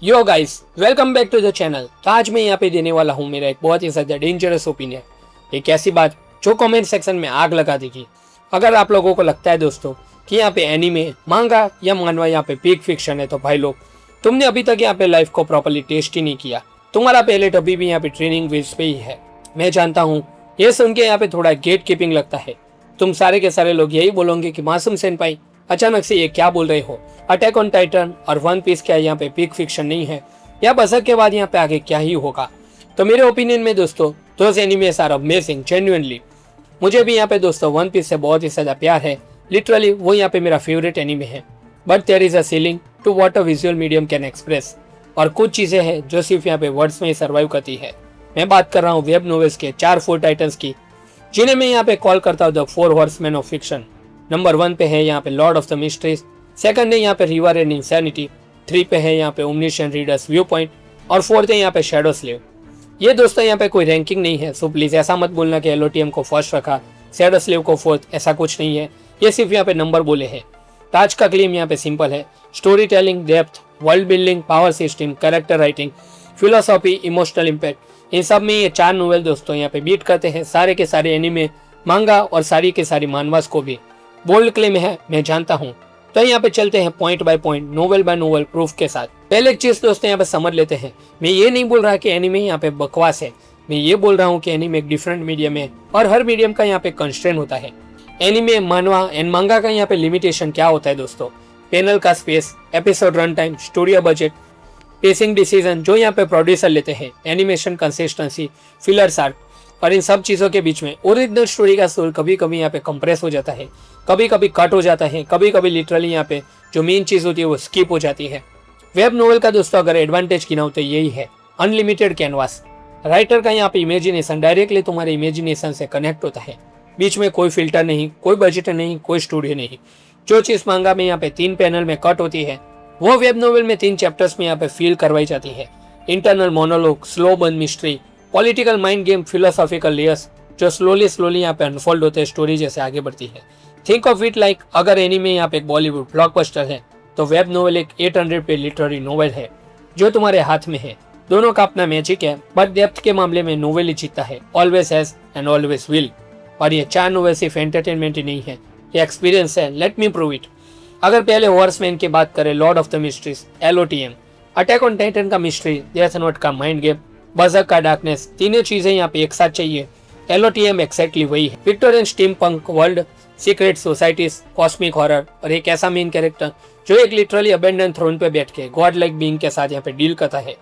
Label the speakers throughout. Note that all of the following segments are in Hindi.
Speaker 1: Yo guys, welcome back to the channel. तो आज मैं यहाँ पे देने वाला हूँ मेरा एक बहुत ही ज्यादा डेंजरस ओपिनियन। एक ऐसी बात जो कमेंट सेक्शन में आग लगा देगी। अगर आप लोगों को लगता है दोस्तों कि यहाँ पे एनीमे, मांगा या मानवा यहाँ पे पीक फिक्शन है, तो भाई लोग तुमने अभी तक यहाँ पे लाइफ को प्रॉपर्ली टेस्ट ही नहीं किया। तुम्हारा पैलेट अभी भी यहाँ पे ट्रेनिंग व्हील्स पे ही है। मैं जानता हूँ ये सुन के यहाँ पे थोड़ा गेट कीपिंग लगता है। तुम सारे के सारे लोग यही बोलोगे कि मासूम सेनपाई अचानक से ये क्या बोल रहे हो। अटैक ऑन टाइटन और वन पीस क्या यहाँ पे पीक फिक्शन नहीं है? या बजक के बाद यहाँ पे आगे क्या ही होगा? तो मेरे ओपिनियन में दोस्तों those animes are amazing genuinely. मुझे भी यहाँ पे दोस्तों वन पीस से बहुत ही ज्यादा प्यार है। लिटरली वो यहाँ पे मेरा फेवरेट एनिमे है। But there is a ceiling to what a visual medium can express. और कुछ चीजें हैं जो सिर्फ यहाँ पे वर्ड्स में ही सर्वाइव करती है। मैं बात कर रहा हूँ वेब नॉवेल्स के 4 टाइटन्स की, जिन्हें मैं यहाँ पे कॉल करता हूँ the 4 horseman of fiction. Number 1 पे है यहाँ पे Lord of the mysteries, second है यहाँ पे रिवर एंड इंसैनिटी, 3 पे है यहाँ पे ओमनिशिएंट रीडर्स व्यू पॉइंट, और 4th है यहाँ पे शैडो स्लेव। ये दोस्तों यहाँ पे कोई रैंकिंग नहीं है, सो प्लीज ऐसा मत बोलना कि एलओटीएम को फर्स्ट रखा, शैडो स्लेव को 4th, ऐसा कुछ नहीं है। ये सिर्फ यहाँ पे नंबर बोले हैं। ताज का क्लेम यहाँ पे सिंपल है। Storytelling, depth, world building, power system, character writing, philosophy, emotional impact, इन सब में ये 4 नोवेल दोस्तों यहाँ पे बीट करते हैं सारे के सारे एनीमे, मांगा और सारी के सारी मानवास को भी। बोल्ड क्लेम है, मैं जानता हूँ। तो यहाँ पे चलते हैं point by point, novel by novel proof के साथ। पहले एक चीज दोस्तों यहाँ पे समझ लेते हैं। मैं ये नहीं बोल रहा कि एनीमे यहाँ पे बकवास है। मैं ये बोल रहा हूँ कि एनीमे एक डिफरेंट मीडियम है और हर मीडियम का यहाँ पे कंस्ट्रेंट होता है। एनीमे, मानवा एंड मांगा का यहाँ पे लिमिटेशन क्या होता है दोस्तों? पैनल का space, episode run time, studio budget, pacing decision जो यहाँ पे प्रोड्यूसर लेते हैं, एनिमेशन कंसिस्टेंसी, फिलर्स आर्क, और इन सब चीजों के बीच में ओरिजिनल स्टोरी का सोल कभी कभी यहाँ पे कंप्रेस हो जाता है, कभी कभी कट हो जाता है, कभी कभी लिटरली यहाँ पे जो मेन चीज होती है वो स्किप हो जाती है। वेब नोवेल का दोस्तों अगर एडवांटेज गिनाओ तो यही है, अनलिमिटेड कैनवास। राइटर का यहाँ पे इमेजिनेशन डायरेक्टली तुम्हारे इमेजिनेशन से कनेक्ट होता है। बीच में कोई फिल्टर नहीं, कोई बजट नहीं, कोई स्टूडियो नहीं। जो चीज मांगा में यहाँ पे 3 पैनल में कट होती है, वो वेब नोवेल में 3 चैप्टर्स में यहाँ पे फील करवाई जाती है। Internal monologue, slow burn mystery, political mind game, philosophical layers जो स्लोली यहाँ पे अनफोल्ड होते हैं स्टोरी जैसे आगे बढ़ती है। थिंक ऑफ इट लाइक अगर एनीमे यहाँ पे एक बॉलीवुड ब्लॉकबस्टर है तो वेब नोवेल एक 800 पे लिटरेरी नोवेल है जो तुम्हारे हाथ में है। दोनों का अपना मैजिक है, बट डेप्थ के मामले में नोवेल ही जीतता है, always has and always will. और ये 4 नोवेल सिर्फ एंटरटेनमेंट ही नहीं है, ये एक्सपीरियंस है। Let me prove it. अगर पहले हॉर्समैन की बात करें, Lord of the Mysteries, LOTM, Attack on Titan का मिस्ट्री, डेथ नोट का माइंड गेम, बजक का डार्कनेस, तीनों चीजें यहाँ पे एक साथ चाहिए। एलओटीएम एक्जैक्टली वही है। Victorian steampunk world, secret societies, cosmic horror, और एक ऐसा मेन कैरेक्टर जो एक लिटरली अबेंडन थ्रोन पे बैठ के गॉड लाइक बीइंग के साथ यहाँ पे डील करता है।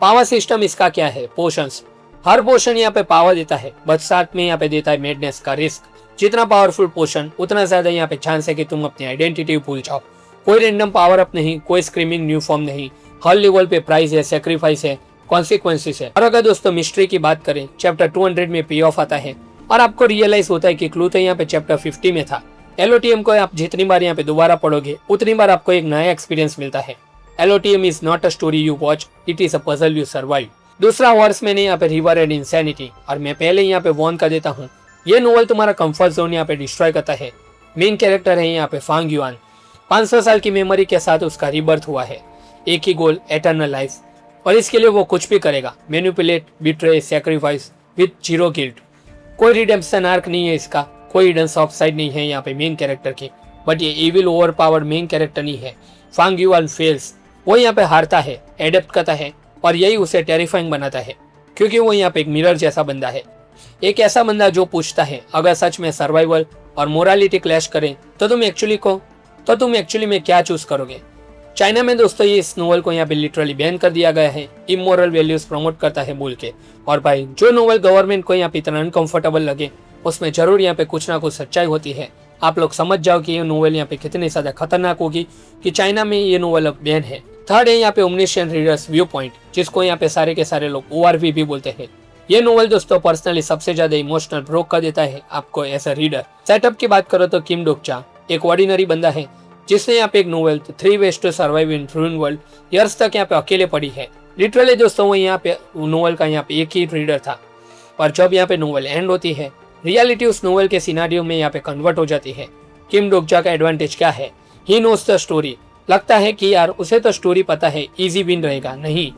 Speaker 1: पावर सिस्टम इसका क्या है? पोशंस। हर पोशन यहाँ पे पावर देता है, बट साथ में यहाँ पे देता है मेडनेस का रिस्क। जितना पावरफुल पोशन उतना ज्यादा यहाँ पे चांस है कि तुम अपनी आइडेंटिटी भूल जाओ। कोई रैंडम पावर अप नहीं, कोई स्क्रीमिंग न्यू फॉर्म नहीं। हर लेवल पे प्राइस है, सेक्रीफाइस है, कॉन्सिक्वेंसेस है। और अगर दोस्तों मिस्ट्री की बात करें, चैप्टर 200 में पे ऑफ आता है और आपको रियलाइज होता है कि क्लू तो यहाँ पे चैप्टर 50 में था। एलओटीएम को आप जितनी बार यहाँ पे दोबारा पढ़ोगे उतनी बार आपको एक नया एक्सपीरियंस मिलता है। LOTM is not a story you watch, it is a puzzle you survive. दूसरा हॉर्समैन है यहाँ पे रिवर एंड इंसैनिटी, और मैं पहले यहाँ पे वॉर्न कर देता हूँ, ये नोवेल तुम्हारा कंफर्ट जोन यहाँ पे डिस्ट्रॉय करता है। मेन कैरेक्टर है यहाँ पे फांग युआन। 500 साल की मेमोरी के साथ उसका रीबर्थ हुआ है। एक ही गोल, एटर्नल लाइफ, और इसके लिए वो कुछ भी करेगा, manipulate, betray, sacrifice with zero guilt. कोई रिडेम्पशन आर्क नहीं है इसका, कोई हिडन सॉफ्ट साइड नहीं है यहाँ पे मेन कैरेक्टर की। बट ये evil over powered main character नहीं है। फांग युआन फेल्स, वो यहाँ पे हारता है, एडेप्ट करता है, और यही उसे टेरिफाइंग बनाता है, क्योंकि वो यहाँ पे एक मिरर जैसा बंदा है। एक ऐसा बंदा जो पूछता है अगर सच में सर्वाइवल और मोरालिटी क्लैश करें तो तुम एक्चुअली में क्या चूज करोगे? चाइना में दोस्तों ये इस नोवेल को यहाँ पे लिटरली बैन कर दिया गया है, इमोरल वैल्यूज प्रमोट करता है बोल के। और भाई जो नोवेल गवर्नमेंट को यहाँ पे इतना अनकंफर्टेबल लगे उसमें जरूर यहाँ पे कुछ ना कुछ सच्चाई होती है। आप लोग समझ जाओ कि ये नोवेल यहाँ पे कितनी ज्यादा खतरनाक होगी कि चाइना में ये नोवेल अब बैन है। थर्ड है यहाँ पे ओमनिशिएंट रीडर्स व्यू पॉइंट, जिसको यहाँ पे सारे के सारे लोग ओआरवी भी बोलते हैं। ये नोवेल दोस्तों पर्सनली सबसे ज्यादा इमोशनल ब्रोक कर देता है आपको एज अ रीडर। सेटअप की बात करो तो किम डोकचा एक ऑर्डिनरी बंदा है जिसने यहाँ पे एक novel 3 ways to survive in ruin world years तक यहाँ पे अकेले पढ़ी है। लिटरली दोस्तों वो यहाँ पे नोवेल का यहाँ पे एक ही रीडर था, और जब यहाँ पे नोवेल एंड होती है रियलिटी उस नोवेल के सिनारियो में यहाँ पे कन्वर्ट हो जाती है। किम डोकचा का एडवांटेज क्या है? ही नोस द स्टोरी, लगता है कि यार उसे तो स्टोरी पता है, इजी विन रहेगा। नहीं,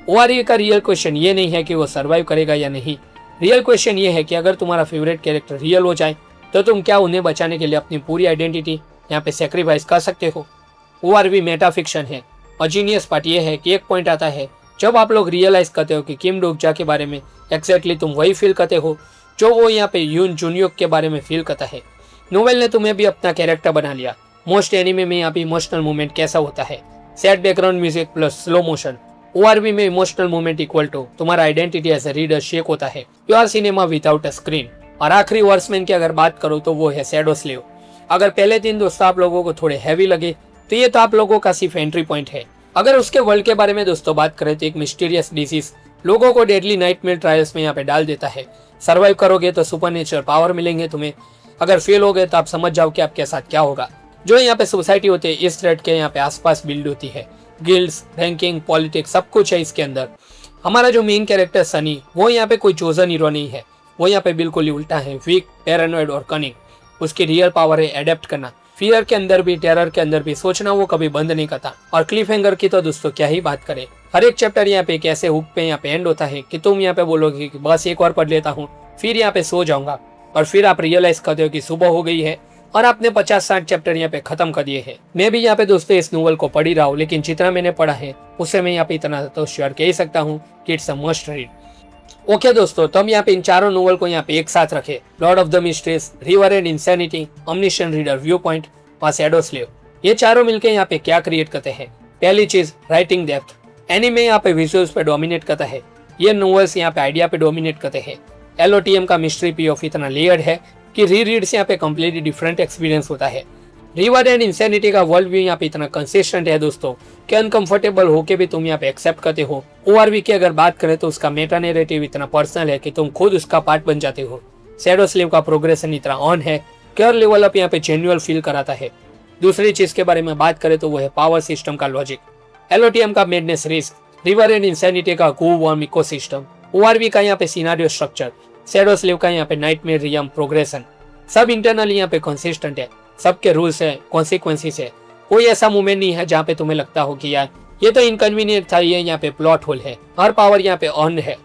Speaker 1: ओआरवी का रियल क्वेश्चन ये नहीं है कि वो सर्वाइव करेगा या नहीं। रियल क्वेश्चन ये है कि अगर तुम्हारा फेवरेट कैरेक्टर रियल हो जाए तो तुम क्या उन्हें बचाने के लिए अपनी पूरी आइडेंटिटी यहाँ पे सेक्रीफाइस कर सकते हो। ओआरवी मेटा फिक्शन है और जीनियस पार्ट ये है कि एक पॉइंट आता है जब आप लोग रियलाइज करते हो कि किम डोकजा के बारे में एग्जैक्टली तुम वही फील करते हो जो वो यहाँ पे यून जुनियोक के बारे में फील करता है। नोवेल ने तुम्हें भी अपना कैरेक्टर बना लिया। मोस्ट एनिमे में यहाँ पे इमोशनल मूवमेंट कैसा होता है, sad background music plus slow motion. ORV में इमोशनल मूवमेंट इक्वल टू तुम्हारा identity as a reader shake होता है। You are cinema without a screen. और आखिरी वर्समैन की अगर बात करो तो वो है शैडो स्लेव। अगर पहले 3 दोस्तों आप लोगों को थोड़े हैवी लगे तो ये तो आप लोगों का सिर्फ एंट्री पॉइंट है। अगर उसके वर्ल्ड के बारे में दोस्तों बात करें तो एक मिस्टीरियस डिजीज लोगों को डेडली नाइटमेयर ट्रायल्स में यहाँ पे डाल देता है। सर्वाइव करोगे तो सुपरनेचुरल पावर मिलेंगे तुम्हें, अगर फेल हो गए तो आप समझ जाओ कि आपके साथ क्या होगा। जो यहाँ पे सोसाइटी होती है इस थ्रेड के यहाँ पे आसपास बिल्ड होती है। गिल्ड्स, रैंकिंग, पॉलिटिक्स सब कुछ है इसके अंदर। हमारा जो मेन कैरेक्टर सनी वो यहाँ पे कोई चोजन हीरो नहीं है, वो यहाँ पे बिल्कुल ही उल्टा है, वीक, पैरानॉइड और कनिंग। उसकी रियल पावर है एडेप्ट करना। फियर के अंदर भी, टेरर के अंदर भी सोचना वो कभी बंद नहीं करता। और क्लिफ हैंगर की तो दोस्तों क्या ही बात करें। हर एक चैप्टर यहाँ पे एक ऐसे हुक पे यहाँ पे एंड होता है कि तुम यहाँ पे बोलोगे कि बस एक और पढ़ लेता हूँ फिर यहाँ पे सो जाऊंगा, और फिर आप रियलाइज करते हो कि सुबह हो गई है और आपने 50-60 चैप्टर यहाँ पे खत्म कर दिए हैं। मैं भी यहाँ पे दोस्तों इस नोवेल को पढ़ ही रहा हूँ, लेकिन जितना मैंने पढ़ा है उससे मैं यहाँ पे इतना तो श्योर कह ही सकता हूँ कि it's a must read. Okay दोस्तों, तो हम यहाँ पे इन चारों नोवेल को यहाँ पे एक साथ रखे। Lord of the Mysteries, Reverend Insanity, Omniscient Reader, Viewpoint और शैडो स्लेव। ये चारों मिलकर यहाँ पे क्या क्रिएट करते हैं। पहली चीज राइटिंग डेप्थ। एनीमे यहाँ पे विजुअल्स पे डोमिनेट करता है, ये नोवेल्स यहाँ पे आइडिया पे डोमिनेट करते हैं। एलओटीएम का मिस्ट्री पीओफ इतना लेयर्ड है कि री रीड से यहाँ पे कम्प्लीटली डिफरेंट एक्सपीरियंस होता है। रिवर एंड इंसैनिटी का वर्ल्ड व्यू यहाँ पे इतना कंसिस्टेंट है दोस्तों कि अनकंफर्टेबल होके भी तुम यहाँ पे एक्सेप्ट करते हो। ओआरवी की अगर बात करें तो उसका मेटा नैरेटिव इतना पर्सनल है कि तुम खुद उसका पार्ट बन जाते हो। शैडो स्लेव का प्रोग्रेशन इतना ऑन है कि हर लेवल अप यहाँ पे जेन्युअल फील कराता है। दूसरी चीज के बारे में बात करें तो वो है पावर सिस्टम का लॉजिक। एलओटीएम का madness risk, river and insanity का गो वार्म इकोसिस्टम, ओआरवी का यहाँ पे सिनारियो स्ट्रक्चर, शैडो स्लेव का यहाँ पे नाइटमेयर रियम प्रोग्रेशन, सब इंटरनली यहाँ पे कंसिस्टेंट है। सबके रूल्स है, कॉन्सिक्वेंसेस है। कोई ऐसा मोमेंट नहीं है जहाँ पे तुम्हें लगता हो कि यार ये तो इनकन्वीनियंट था, ये यहाँ पे प्लॉट होल है। हर पावर यहाँ पे ऑन है,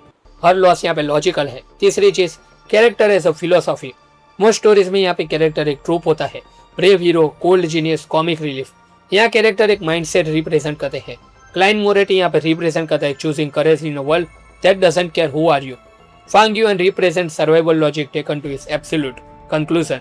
Speaker 1: हर लॉस यहाँ पे लॉजिकल है। तीसरी चीज character as a philosophy. Most stories में यहाँ पे कैरेक्टर एक ट्रूप होता है, brave hero, cold genius, comic relief. यहाँ कैरेक्टर एक माइंडसेट रिप्रेजेंट करते हैं। क्लाइंट मोरेटी यहाँ पे रिप्रेजेंट करता है choosing courage in a world that doesn't care who are you. Fang Yuan represent survival logic taken to its absolute conclusion.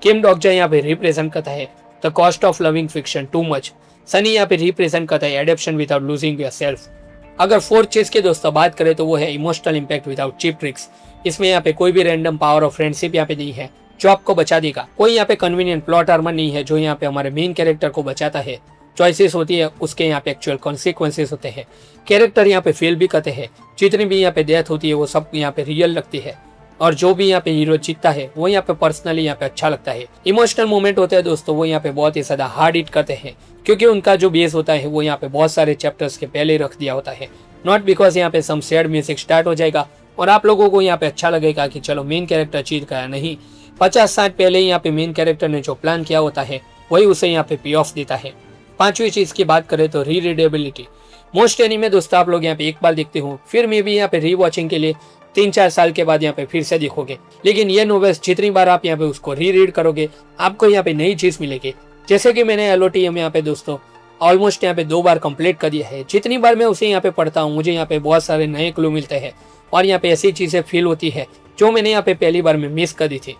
Speaker 1: Kim Dokja यहाँ पे रिप्रेजेंट करता है the cost of loving fiction too much. Sunny यहाँ पे रिप्रेजेंट करता है एडेप्शन विदाउट लूजिंग योरसेल्फ। अगर फोर्थ चीज की दोस्तों बात करें तो वो है emotional impact without cheap tricks. इसमें यहाँ पे कोई भी रैंडम पावर ऑफ फ्रेंडशिप यहाँ पे नहीं है जो आपको बचा देगा। कोई यहाँ पे कन्वीनियंट प्लॉट आर्मर नहीं है जो यहाँ पे हमारे मेन कैरेक्टर को बचाता है। चॉइसेस होती है, उसके यहाँ पे एक्चुअल कॉन्सिक्वेंसेस होते हैं। कैरेक्टर यहाँ पे फेल भी करते हैं, जितनी भी यहाँ पे डेथ होती है वो सब यहाँ पे रियल लगती है, और जो भी यहाँ पे हीरो जीतता है वो यहाँ पे पर्सनली यहाँ पे अच्छा लगता है। इमोशनल मोमेंट होते हैं दोस्तों, वो यहाँ पे बहुत ही ज्यादा हार्ड हिट करते हैं, क्योंकि उनका जो बेस होता है वो यहाँ पे बहुत सारे चैप्टर्स के पहले रख दिया होता है। नॉट बिकॉज यहाँ पे सम सैड म्यूजिक स्टार्ट हो जाएगा और आप लोगों को यहाँ पे अच्छा लगेगा कि चलो मेन कैरेक्टर जीत गया। नहीं, 50-60 पहले ही यहाँ पे मेन कैरेक्टर ने जो प्लान किया होता है वही उसे यहाँ पे पे ऑफ देता है। पांचवी चीज की बात करें तो रीरीडेबिलिटी। मोस्ट एनीमे दोस्तों आप लोग यहाँ पे एक बार देखते हो, फिर मे भी यहाँ पे री वॉचिंग के लिए 3-4 साल के बाद यहाँ पे फिर से देखोगे। लेकिन ये नोवेल्स जितनी बार आप यहाँ पे उसको री रीड करोगे आपको यहाँ पे नई चीज मिलेगी। जैसे कि मैंने एलओटीएम यहाँ पे दोस्तों ऑलमोस्ट यहाँ पे 2 बार कंप्लीट कर दिया है। जितनी बार मैं उसे यहाँ पे पढ़ता हूँ मुझे यहाँ पे बहुत सारे नए क्लू मिलते हैं और यहाँ पे ऐसी चीजें फील होती है जो मैंने यहाँ पे पहली बार में मिस कर दी थी।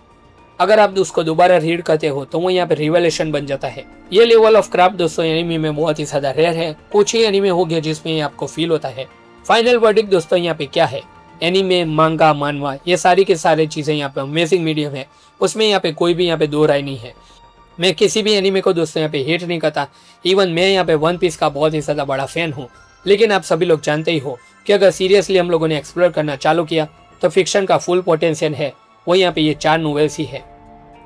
Speaker 1: अगर आप उसको दोबारा रीड करते हो तो वो यहाँ पे रिवेलेशन बन जाता है। ये लेवल ऑफ क्राफ्ट दोस्तों एनिमे में बहुत ही ज्यादा रेयर है, कुछ ही एनिमे हो गए जिसमें आपको फील होता है। फाइनल वर्डिक्ट दोस्तों यहाँ पे क्या है, एनिमे, मांगा, मानवा ये सारी के सारे चीजें यहाँ पे अमेजिंग मीडियम है, उसमें यहाँ पे कोई भी यहाँ पे दो राय नहीं है। मैं किसी भी एनिमे को दोस्तों यहाँ पे हेट नहीं करता, इवन मैं यहाँ पे वन पीस का बहुत ही ज्यादा बड़ा फैन हूँ। लेकिन आप सभी लोग जानते ही हो कि अगर सीरियसली हम लोगों ने एक्सप्लोर करना चालू किया तो फिक्शन का फुल पोटेंशियल है वो यहाँ पे ये 4 नोवेल्स ही है।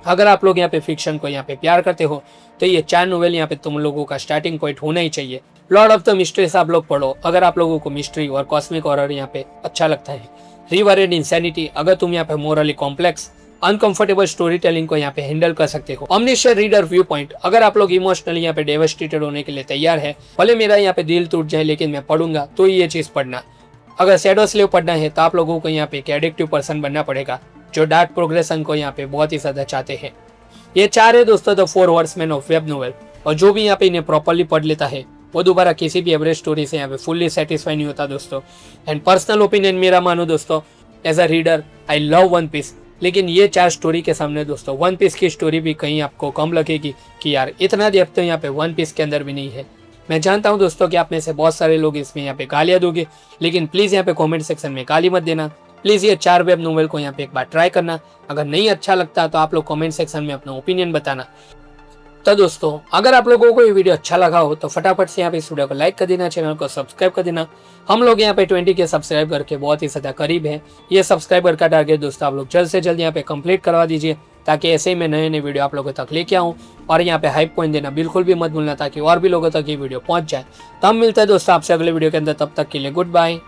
Speaker 1: अगर आप लोग यहाँ पे फिक्शन को यहाँ पे प्यार करते हो तो ये 4 नोवेल यहाँ पे तुम लोगों का स्टार्टिंग पॉइंट होना ही चाहिए। लॉर्ड ऑफ द मिस्ट्रीज आप लोग पढ़ो अगर आप लोगों को मिस्ट्री और कॉस्मिक हॉरर यहाँ पे अच्छा लगता है। रिवर एंड इंसैनिटी अगर तुम यहाँ पे morally complex uncomfortable story telling को यहाँ पे हैंडल कर सकते हो। ओमनिशिएंट रीडर व्यू पॉइंट, अगर आप लोग इमोशनली यहाँ पे डेवस्टेटेड होने के लिए तैयार है, भले मेरा यहाँ पे दिल टूट जाए लेकिन मैं पढ़ूंगा तो ये चीज पढ़ना। अगर शैडो स्लेव पढ़ना है तो आप लोगों को यहाँ पे एक एडिक्टिव पर्सन बनना पड़ेगा जो डार्क प्रोग्रेशन को यहाँ पे बहुत ही ज्यादा चाहते हैं। ये 4 है दोस्तों द 4 वर्ड्समैन ऑफ वेब नोवेल, और जो भी यहाँ पे इन्हें प्रॉपरली पढ़ लेता है वो दोबारा किसी भी एवरेज स्टोरी से यहाँ पे फुल्ली सेटिस्फाई नहीं होता दोस्तों। एंड पर्सनल ओपिनियन मेरा मानो दोस्तों, as a reader I love One Piece, लेकिन ये 4 स्टोरी के सामने दोस्तों वन पीस की स्टोरी भी कहीं आपको कम लगेगी कि यार इतना डेप्थ तो यहाँ पे वन पीस के अंदर भी नहीं है। मैं जानता हूँ दोस्तों कि आप में से बहुत सारे लोग इसमें यहाँ पे गालियाँ दोगे, लेकिन प्लीज़ यहाँ पे कमेंट सेक्शन में गाली मत देना। प्लीज़ ये 4 वेब नोवेल को यहाँ पे एक बार ट्राई करना। अगर नहीं अच्छा लगता तो आप लोग कमेंट सेक्शन में अपना ओपिनियन बताना। तो दोस्तों अगर आप लोगों को ये वीडियो अच्छा लगा हो तो फटाफट से यहाँ पे इस वीडियो को लाइक कर देना, चैनल को सब्सक्राइब कर देना। हम लोग यहाँ पे 20 के सब्सक्राइबर के बहुत ही ज़्यादा करीब हैं। ये सब्सक्राइबर का टारगेट दोस्तों आप लोग जल्द से जल्द यहाँ पे कंप्लीट करवा दीजिए, ताकि ऐसे ही मैं नए नए वीडियो आप लोगों तक लेके आऊँ। और यहाँ पे हाइप पॉइंट देना बिल्कुल भी मत भूलना, ताकि और भी लोगों तक ये वीडियो पहुँच जाए। तब मिलता है दोस्तों आपसे अगले वीडियो के अंदर, तब तक के लिए गुड बाय।